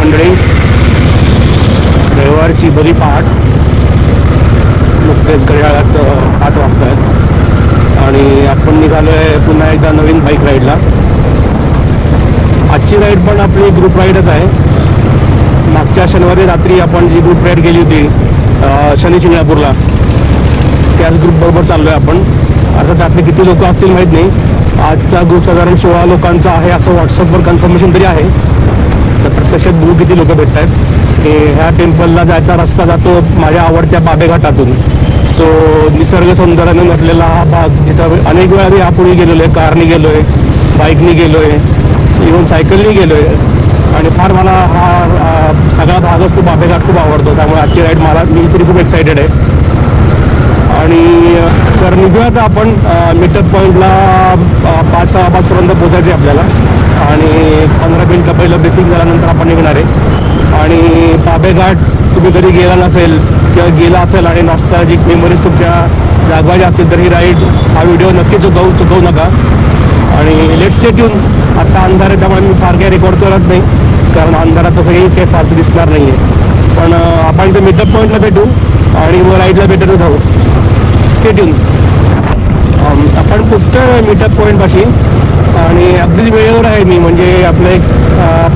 मंडळी. रविवारची भली पहाट, नुकतेच घड्याळात 5 वाजता आहेत आणि आपण निघालो आहे पुन्हा एकदा नवीन बाईक राईडला. आजची राईड पण आपली ग्रुप राईडच आहे. मागच्या शनिवारी रात्री आपण जी ग्रुप राईड केली होती शनी शिंगणापूरला, त्याच ग्रुपबरोबर चाललो आहे आपण. आता त्यातले किती लोक असतील माहीत नाही. आजचा ग्रुप साधारण 16 लोकांचा आहे असं व्हॉट्सअपवर कन्फर्मेशन तरी आहे. तर प्रत्यक्षात बघू किती लोक भेटत आहेत. ह्या टेम्पलला जायचा रस्ता जातो माझ्या आवडत्या बाबेघाटातून. सो निसर्ग सौंदर्याने नटलेला हा भाग, जिथं अनेक वेळा मी यापूर्वी गेलेलो आहे. कारने गेलो आहे, बाईकने गेलो आहे, इव्हन सायकलने गेलो आहे आणि फार मला हा सगळा भागच तो बाबेघाट खूप आवडतो. त्यामुळे आजची राईड मी तरी खूप एक्सायटेड आहे. आणि तर निघूयात आपण मीटअप पॉईंटला 5-6 पोचायचं आहे आपल्याला आणि 15 मिनिटं पहिलं ब्रीफिंग झाल्यानंतर आपण निघणार आहे. आणि बाबेघाट तुम्ही कधी गेला नसेल किंवा गेला असेल आणि नॉस्टॅल्जिक मेमरीज तुमच्या जागवायच्या असतील तर ही राईड, हा व्हिडिओ नक्की चुकवू नका. आणि लेट्स स्टे ट्यून. आता अंधार आहे त्यामुळे मी फार काही रेकॉर्ड करत नाही, कारण अंधारात तसं काही फारसं दिसणार नाही आहे. पण आपण इथे मीटअप पॉईंटला भेटू आणि मग राईडला भेटतच राहू. Stay tune. आपण पोचतोय मीटअप पॉईंटपाशी आणि अगदीच वेळेवर आहे मी. म्हणजे आपलं एक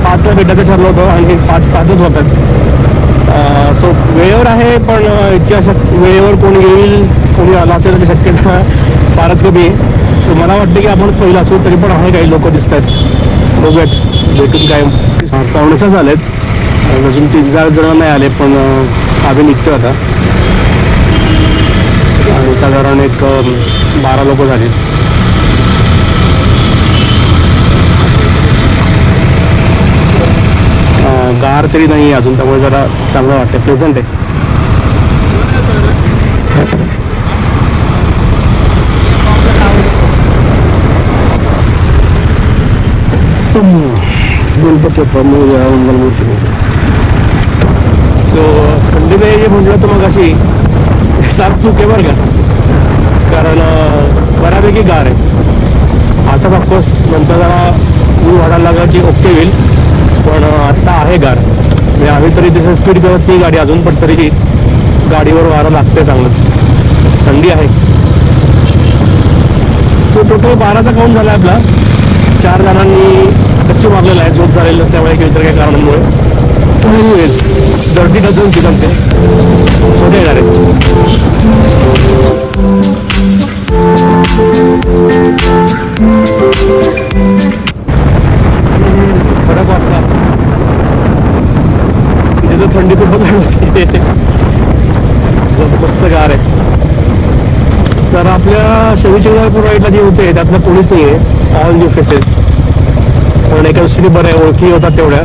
5ला भेटायचं ठरलं होतं आणि 5:05च होतात. सो वेळेवर आहे, पण इतक्या वेळेवर कोणी येईल, कोणी आला असेल याची शक्यता फारच कमी आहे. सो मला वाटतं की आपण पहिला असू तरी पण आहे, काही लोक दिसत आहेत. बघूयात भेटून काय. 9:45 झालेत, अजून 3-4 जण नाही आले, पण आम्ही निघतो आता. आणि साधारण एक 12 लोक झाले. गार तरी नाही अजून, त्यामुळे जरा चांगलं वाटतं, प्लेझंट आहे. गणपती मंगलमूर्ती. सो थंडी नाही जे म्हटलं तर मग अशी साफ चूक आहे बरं का, कारण बऱ्यापैकी गार आहे. आता ऑफकोर्स नंतर जरा ऊन वाढायला लागला की ओके होईल, पण आत्ता आहे गार. म्हणजे आम्ही तरी तिथे स्पीड करत नाही गाडी अजून, पण तरी गाडीवर वारं लागते चांगलंच, थंडी आहे. सो टोटल 12चा काउंट झाला आहे आपला. 4 जणांनी कच्चू मारलेला आहे, झोप झालेलं नसल्यामुळे किंवा इतर काही कारणांमुळे. दर्दी डझन सिलमचे मजा येणार आहे. फरक वाजता तिथे तर थंडी खूपच वाढते, मस्त गार आहे. तर आपल्या शनी शिंगणापूर राईडला जे होते त्यातलं कोणीच नाही आहे, ऑल न्यू फेसेस. पण एका दुसरी बरं आहे, ओळखी होतात तेवढ्या.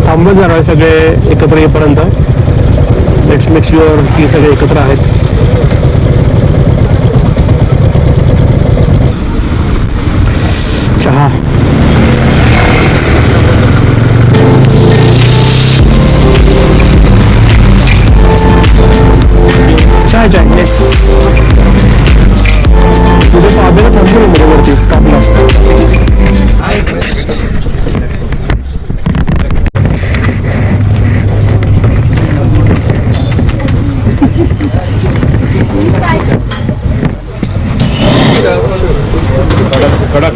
थांबून जाणार आहे सगळे एकत्र येईपर्यंत. लेट्स मेक शुअर की सगळे एकत्र आहेत. चहा चाय चाय येस. तुझ्या बाबेला थांबून बरोबरती टाकला. कडक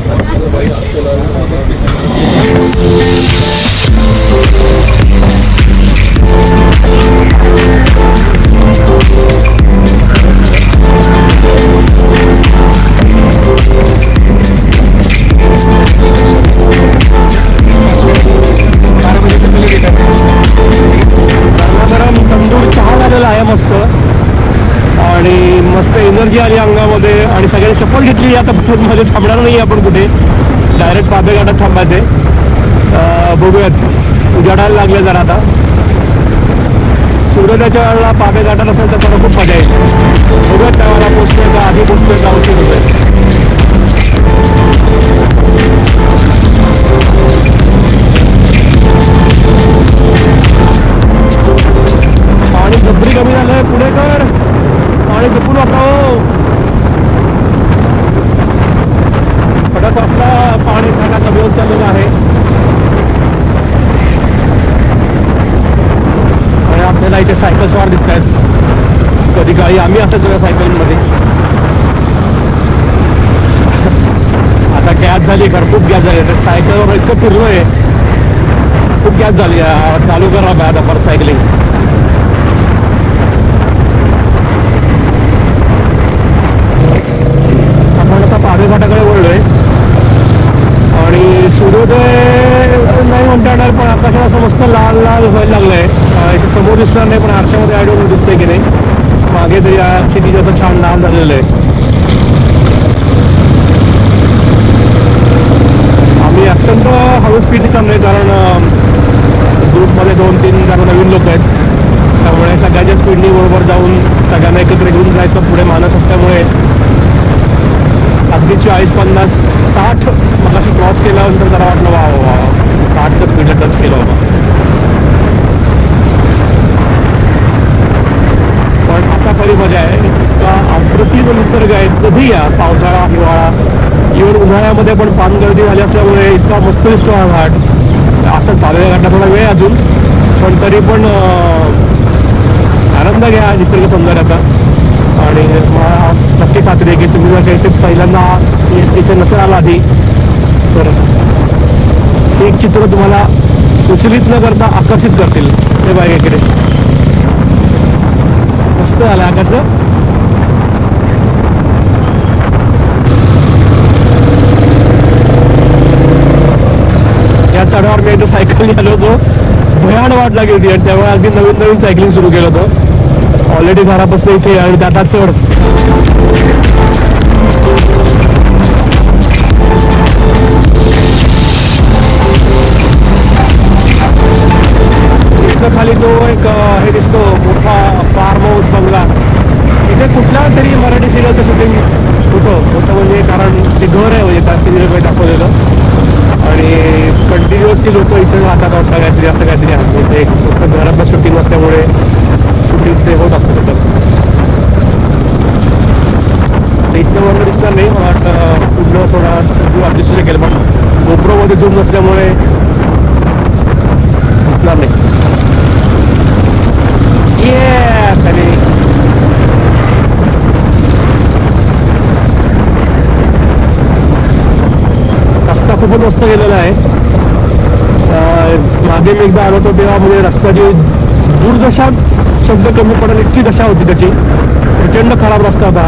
तंदूर चहा झालेला आहे मस्त, आणि मस्त एनर्जी आली अंगामध्ये. आणि सगळ्यांनी शपथ घेतली आता मध्ये थांबणार नाही आपण कुठे, डायरेक्ट बाबेघाटात थांबायचे. बघूयात, उजाडायला लागले जरा आता. सूर्योदयाच्या वेळेला बाबेघाटात असेल तर मला खूप मजा येईल. बघूयात त्यावेळेला पोचतोय का, आधी पोचतोय का, उशीर होतोय. पाणी जबरी कमी झालंय, पुढे कर, पाणी जपून वापरावं. खडक वाजता पाणी साठा कमी होत चाललेला आहे. इथे सायकल स्वार दिसत आहेत. कधी काळी आम्ही असायचो या सायकलमध्ये. आता गॅस झाली, खूप गॅस झाली. सायकलवर इतकं फिरलो आहे, खूप गॅस झाली. चालू करा आता परत सायकलिंग. आपण आता पारवे घाटाकडे वळलोय आणि सूर्योदय नाही म्हणता येणार, पण आकाशात असं मस्त लाल लाल व्हायला लागलंय. इथे समोर दिसणार नाही, पण आरशामध्ये आयडोन दिसतंय की नाही. मागे तरी क्षितिज असं छान लाल झालेलं आहे. आम्ही अत्यंत हळू स्पीडने चाललोय, कारण ग्रुपमध्ये 2-3 जण नवीन लोक आहेत. त्यामुळे सगळ्यांच्या स्पीडनी बरोबर जाऊन सगळ्यांना एकत्र घेऊन जायचं. पुढे माणूस असल्यामुळे अगदी 40-50, 60 मग अशी क्रॉस केल्यानंतर जरा वाटलं वा 60च्या स्पीडला टच केलं बाबा. पण आता खरी मजा आहे. इतका अप्रतिम निसर्ग आहे. कधी या, पावसाळा, हिवाळा, इव्हन उन्हाळ्यामध्ये पण पानगळती झाली असल्यामुळे इतका मस्त दिसतो हा घाट. आता पालव्या घाटला थोडा वेळ अजून, पण तरी पण आनंद घ्या निसर्ग सौंदर्याचा. आणि मला नक्की खात्री आहे की तुम्ही जर काही ते पहिल्यांदा इथे नसेल आला आधी, तर एक चित्र तुम्हाला उचलित न करता आकर्षित करतील. ते बाय इकडे मस्त आलं आकाश ना. या चढावर मी एकदा सायकलने आलो होतो, भयान वाट लागली होती आणि त्यामुळे अगदी नवीन नवीन सायकलिंग सुरू केलं होतं. ऑलरेडी घरापासून इथे आणि त्यात चढ. इथं खाली तो एक हे दिसतो मोठा फार्म हाऊस बंगला. इथे कुठल्या तरी मराठी सिरियलचं शूटिंग होतं म्हणजे, कारण ते घर आहे म्हणजे त्या सिरियलमध्ये दाखवलेलं. आणि कंटिन्युअसली लोक इथे राहतात वाटतं, काहीतरी असं काहीतरी आहे. ते फक्त घरातलं शूटिंग असल्यामुळे शूटिंग ते होत असतं सतत. इथलं वर्ण दिसणार नाही मला वाटतं, पुढलं थोडा दिसू शकेल, पण गोप्रोमध्ये झूम नसल्यामुळे दिसणार नाही. खाली रस्ता खूपच मस्त गेलेला आहे. मागे मी एकदा आलो होतो तेव्हा म्हणजे रस्त्याची दुर्दशा शब्द कमी पडेल इतकी दशा होती त्याची. प्रचंड खराब रस्ता होता.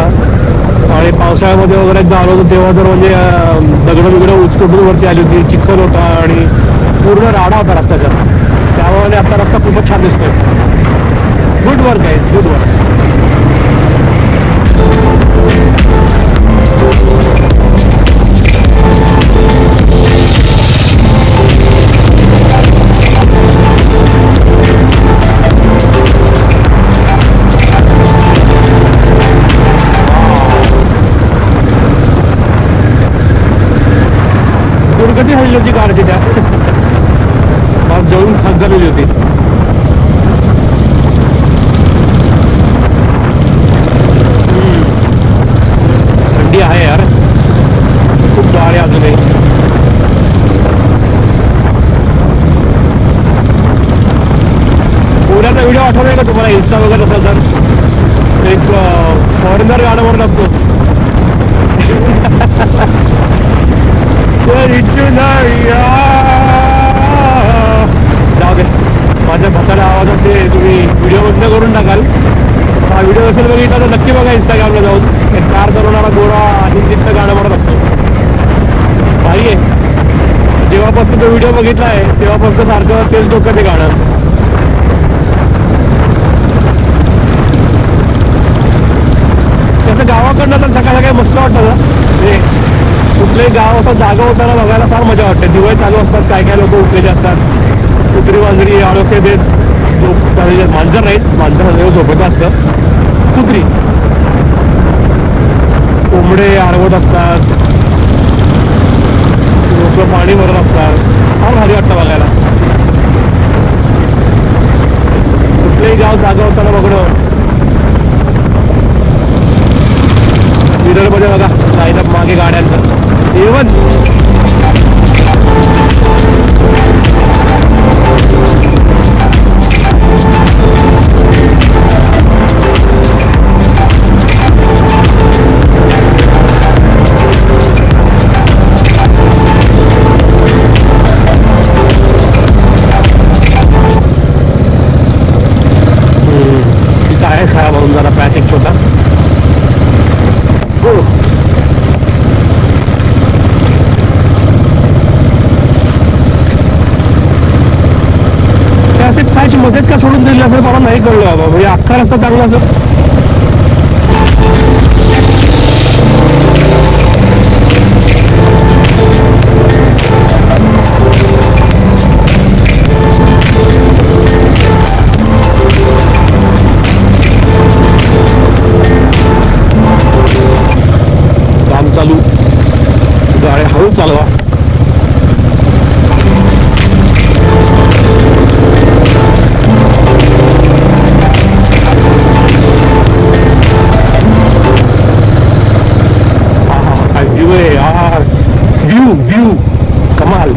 आणि पावसाळ्यामध्ये वगैरे एकदा आलो होतो तेव्हा तर म्हणजे दगडं उचकटून वरती आली होती, चिखल होता आणि पूर्ण राडा होता रस्त्याचा. त्यामुळे आता रस्ता खूपच छान दिसतोय. Good work guys, good work. दुर्गती झालेली होती कारची, त्या मला जळून खात झालेली होती. थंडी आहे यार, खूप गाड आहे अजूनही. पुण्याचा व्हिडिओ आठवतोय का तुम्हाला? इन्स्टा वगैरे असेल तर एक फॉरेनर गाणं म्हणत असतो, जाऊ दे. माझ्या भसाड्या आवाजात ते तुम्ही व्हिडिओ बंद करून टाकाल. हा व्हिडिओ असेल बघितला तर नक्की बघा इंस्टाग्रामला जाऊन. एक कार चालवणारा गोरा हिंदीतलं गाणं म्हणत असतो. भाई आहे. जेव्हापासून तो व्हिडिओ बघितला आहे तेव्हापासून सारखं तेच डोकं ते गाणं. तसं गावाकडनं तर सकाळ सकाळी मस्त वाटतं ना. कुठलंही गाव असं जागा होताना बघायला फार मजा वाटते. दिवाळी चालू असतात, काय काय लोक उठलेले असतात. कुत्री मांजरी आळोखे देत मांजर नाहीच, मांजर झोपत असतं. कुत्री कोंबडे आडवत असतात, लोक पाणी भरत असतात. फार भारी वाटतं बघायला. कुठलंही गाव जागा होताना बघणं. मिररमध्ये बघा लाईनअप मागे गाड्यांचं. इव्हन खायची मध्येच का सोडून दिली असं मला नाही कळलं बाबा. म्हणजे अख्खा रस्ता चांगला असं काम चालू, गाड्या हळू चालवा. व्ह्यू व्ह्यू कमाल.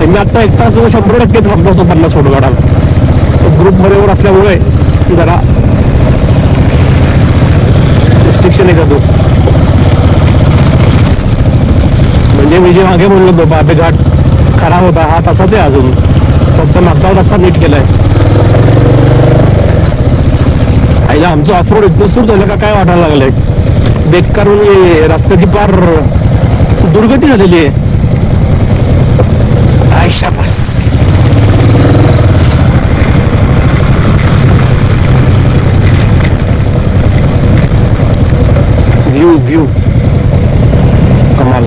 मी आता एक तास 100% थांबलो असतो 50 फोटो काढायला. ग्रुप मध्ये असल्यामुळे जरा रिस्ट्रिक्शन येतातच. म्हणजे मी जे मागे म्हणलो होतो बाबे घाट खराब होता, हा तसाच आहे अजून, फक्त मागचा रस्ता नीट केलाय. आईला आमचं ऑफरोड इतकं सुरू झालं का काय वाटायला लागलंय. बेकारून रस्त्याची पार दुर्गती झालेली आहे. आयशा बस. व्ह्यू व्ह्यू कमाल.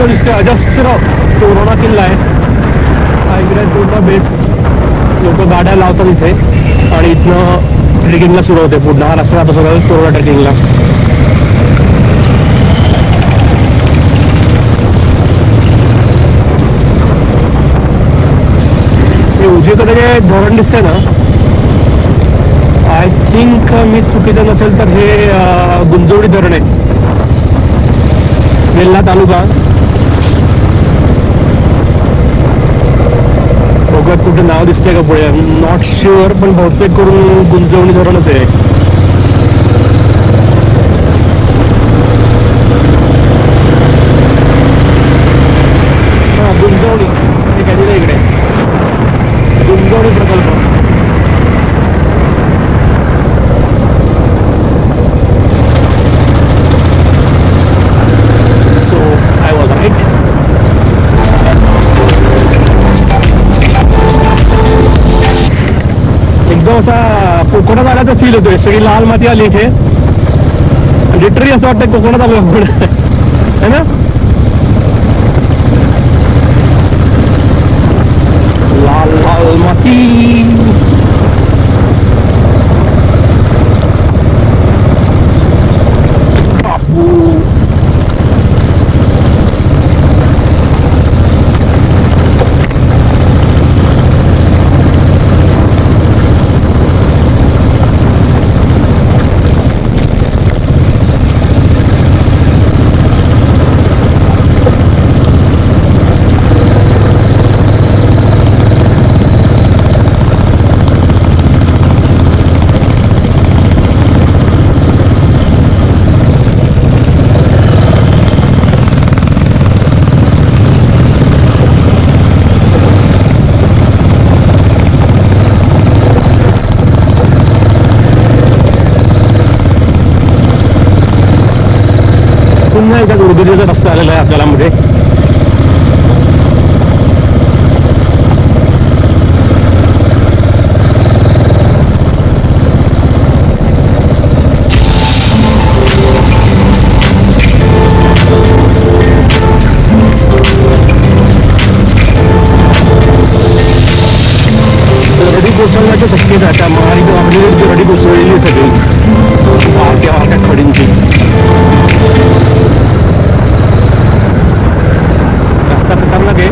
दिसते अजस्त्र तोरणा किल्ला आहे हा. इकडे पूर्ण बेस लोक गाड्या लावतात इथे आणि इथनं ट्रेकिंगला सुरू होते. पूर्ण हा रस्ता जातो सगळं तोरणा ट्रेकिंगला. हे उजवीकडे जे धरण दिसते ना, आय थिंक मी चुकीचं नसेल तर हे गुंजवडी धरण आहे, वेल्हा तालुका. बघत कुठे नाव दिसतंय का पुढे, नॉट शुअर, पण बहुतेक करून गुंजवणी धरणच आहे. हा गुंजवणी हे काय इकडे गुंजवणी प्रकल्प. So I was right. एकदम असा कोकणात आल्याचा फील होतोय. सगळी लाल माती आली इथे, लिटरली असं वाटतं कोकणात आलो आपण है ना. लाल लाल माती. पुन्हा एकदा दुर्गतीचा रस्ता आलेला आहे आपल्याला मध्ये. होण्याच्या शक्यता त्या महाराष्ट्र रडी कोसळलेली आहे सगळी वाहत्या वाहत्या खडींची. रस्ता खतरनाक आहे,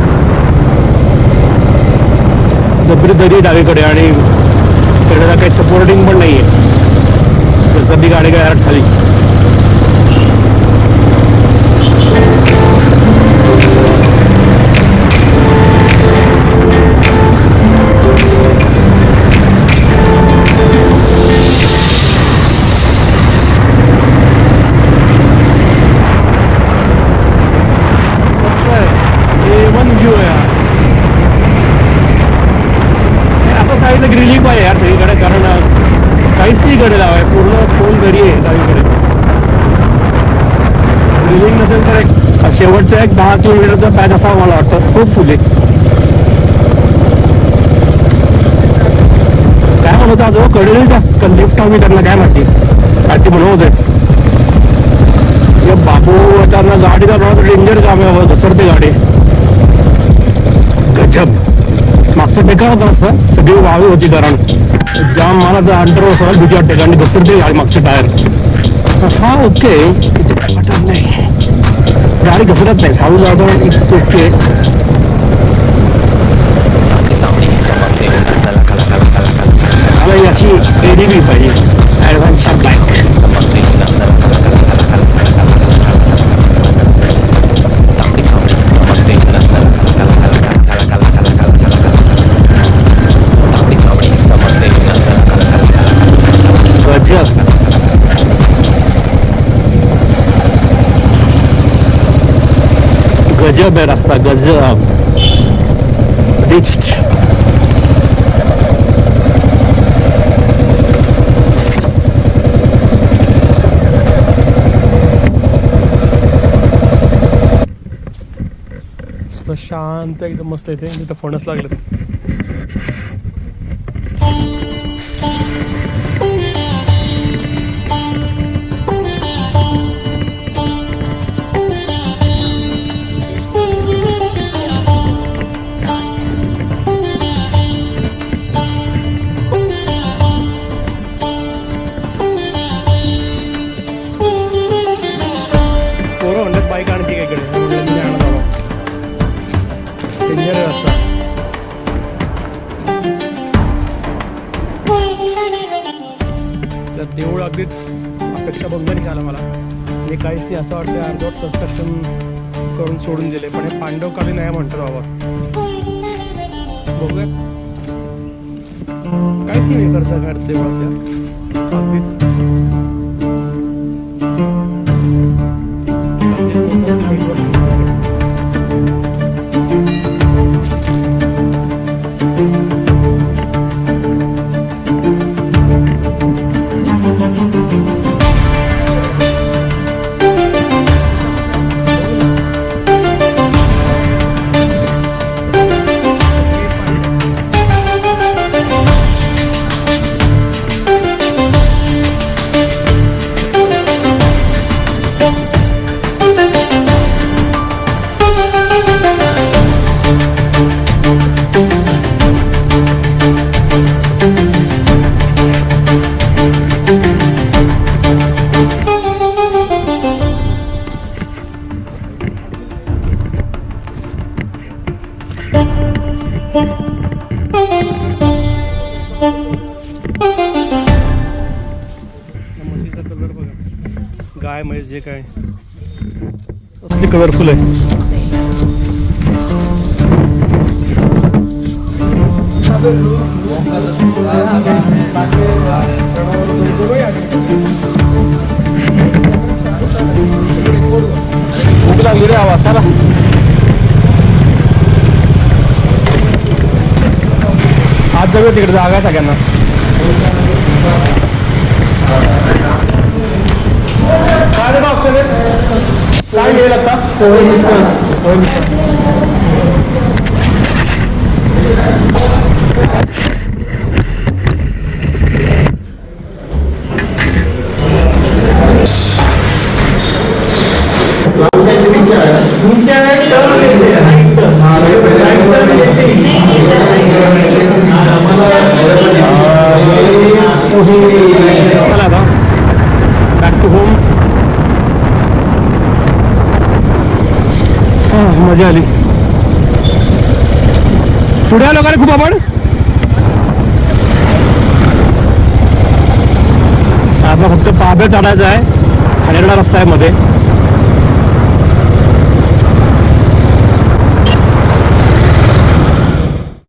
जबरी दरी डावीकडे आणि त्याला काही सपोर्टिंग पण नाही आहे, सगळी गाडी काय खाली. ग्रिलिंग पाहिजे यार सगळीकडे, कारण काहीच नाही कडे लावाय, पूर्ण खोल दरी आहे डावीकडे. ग्रिलिंग नसेल तर एक शेवटचा एक 10 किलोमीटरचा पॅच असा मला वाटतं, खूप फुले. काय म्हणत होतं आजोबा कडेलीचा का लिफ्ट हवी त्यांना काय माहिती, काय ते म्हणत होते. बाबू त्यांना गाडी चालवणं डेंजर काम आहे, घसरते गाडी. गजब. मागचं बेकार होता रस्ता, सगळी वाळू होती, कारण जाम मला तर अंडर सगळं भीती वाटते, कारण घसरते गाडी मागचे टायर. हा ओके, काय वाटत नाही, गाडी घसरत नाही, हळू जातो ओके. मला अशी एडीबी पाहिजे, ॲडव्हान्स ब्लॅक. गजब है रास्ता, गजब. रिच्ड. शांत एकदम मस्त येते, तिथं फणस लागले. बाईक आणते काय इकडे डेंजर रस्ता. तर देऊळ अगदीच अपेक्षा भंग निघाला मला, म्हणजे काहीच नाही असं वाटतं अर्धवट कन्स्ट्रक्शन करून सोडून दिले, पण हे पांडवकालीन आहे म्हणतात बाबा. बघूया, काहीच नाही करसा घाट देवळात अगदीच. म्हशीचा कलर बघा, गाय म्हैस जे काय असले कलरफुल आहे. भूक लागली रे आवाज. चला आज जाऊया तिकडे, जागा सगळ्यांना. काय ऑप्शन आहे, काय मिळेल आता? पोहे मिसळ. पोहे मिसळ चला आता बॅक टू होम. मजा आली. पुढे आलो का रे खूप आपण. आता फक्त पाब्या चढायचा आहे. खाण्याकडा रस्ता आहे मध्ये.